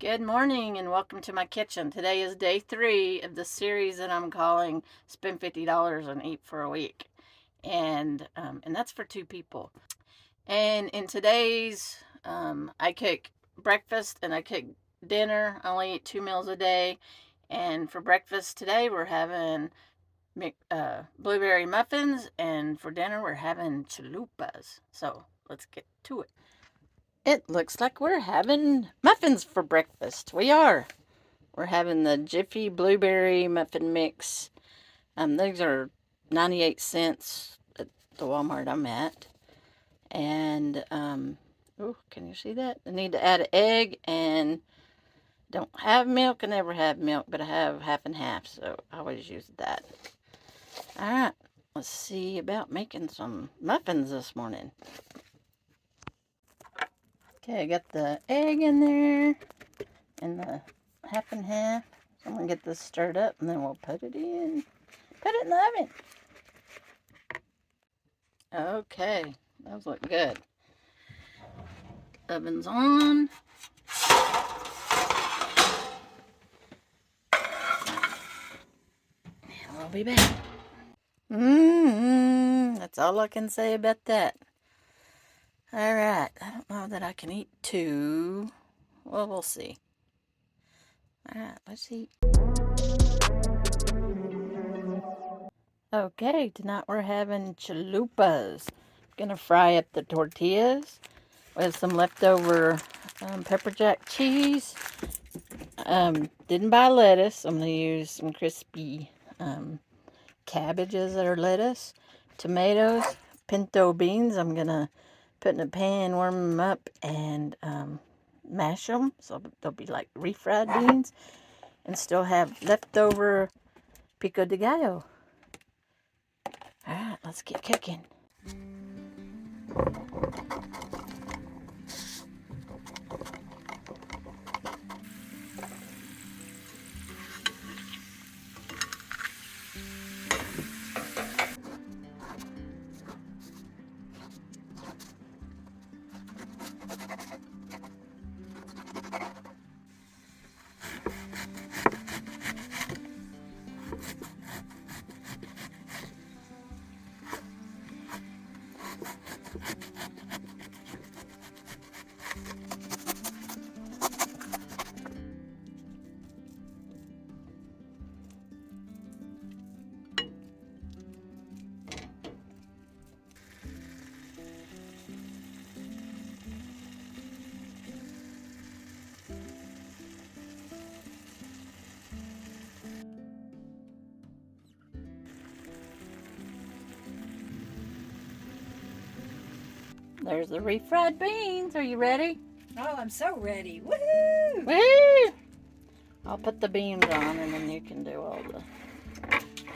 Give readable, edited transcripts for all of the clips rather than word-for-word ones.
Good morning and welcome to my kitchen. Today is day 3 of the series that I'm calling Spend $50 and Eat for a Week. And that's for 2 people. And in today's, I cook breakfast and I cook dinner. I only eat 2 meals a day. And for breakfast today, we're having blueberry muffins. And for dinner, we're having chalupas. So let's get to it. It looks like we're having muffins for breakfast. We are. We're having the Jiffy Blueberry Muffin Mix. These are 98 cents at the Walmart I'm at. And, oh, can you see that? I need to add an egg and don't have milk. I never have milk, but I have half and half, so I always use that. All right, let's see about making some muffins this morning. Okay, I got the egg in there and the half and half. So I'm going to get this stirred up and then we'll put it in the oven. Okay, those look good. Oven's on. And we'll be back. That's all I can say about that. All right, I don't know that I can eat 2. Well, we'll see. All right, let's eat. Okay, tonight we're having chalupas. I'm gonna fry up the tortillas with some leftover pepper jack cheese. Didn't buy lettuce. I'm gonna use some crispy cabbages that are lettuce, tomatoes, pinto beans. I'm gonna put in a pan, warm them up, and mash them so they'll be like refried beans, and still have leftover pico de gallo. All right, let's get cooking. There's the refried beans. Are you ready? Oh, I'm so ready. Woohoo! Woo! I'll put the beans on and then you can do all the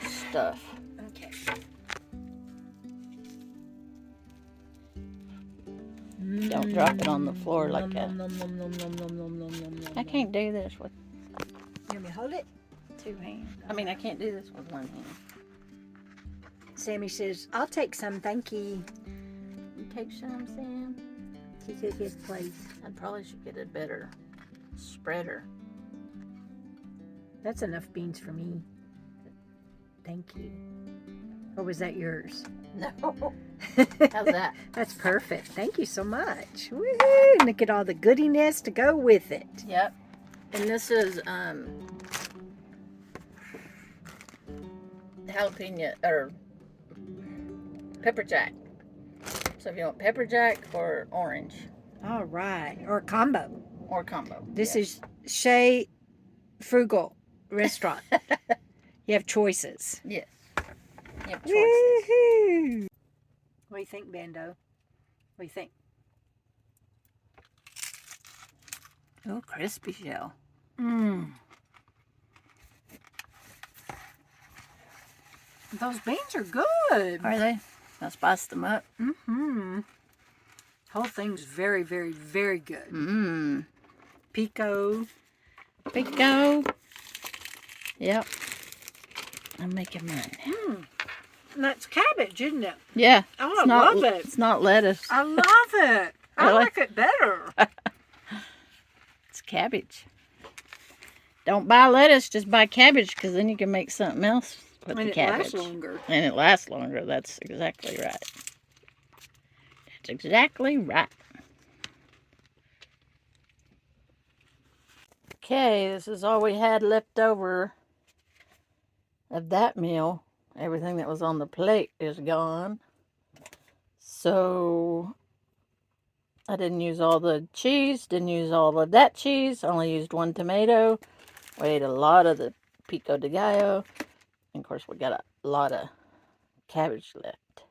stuff. Okay. Don't drop it on the floor like that. I can't. can't do this with You want me to hold it? 2 hands. I mean, I can't do this with 1 hand. Sammy says, I'll take some, thank you. You take some, Sam? He took his place. I probably should get a better spreader. That's enough beans for me. Thank you. Or was that yours? No. How's that? That's perfect. Thank you so much. Woohoo! Look at all the goodiness to go with it. Yep. And this is jalapeno or pepper jack. So if you want pepper jack or orange. All right. Or combo. Or combo. This is Shea Frugal restaurant. You have choices. Yes. You have choices. Woo-hoo. What do you think, Bando? What do you think? Oh, crispy shell. Those beans are good. Are they? I'll spice them up. Whole thing's very, very, very good. Pico. Yep. I'm making mine. And that's cabbage, isn't it? Yeah. Oh, I love it. It's not lettuce. I love it. I Really? like it better. It's cabbage. Don't buy lettuce, just buy cabbage, because then you can make something else with the cabbage. And it lasts longer. And it lasts longer. That's exactly right. That's exactly right. Okay, this is all we had left over of that meal. Everything that was on the plate is gone. So I didn't use all the cheese, didn't use all of that cheese, only used 1 tomato. We ate a lot of the pico de gallo. And of course, we got a lot of cabbage left.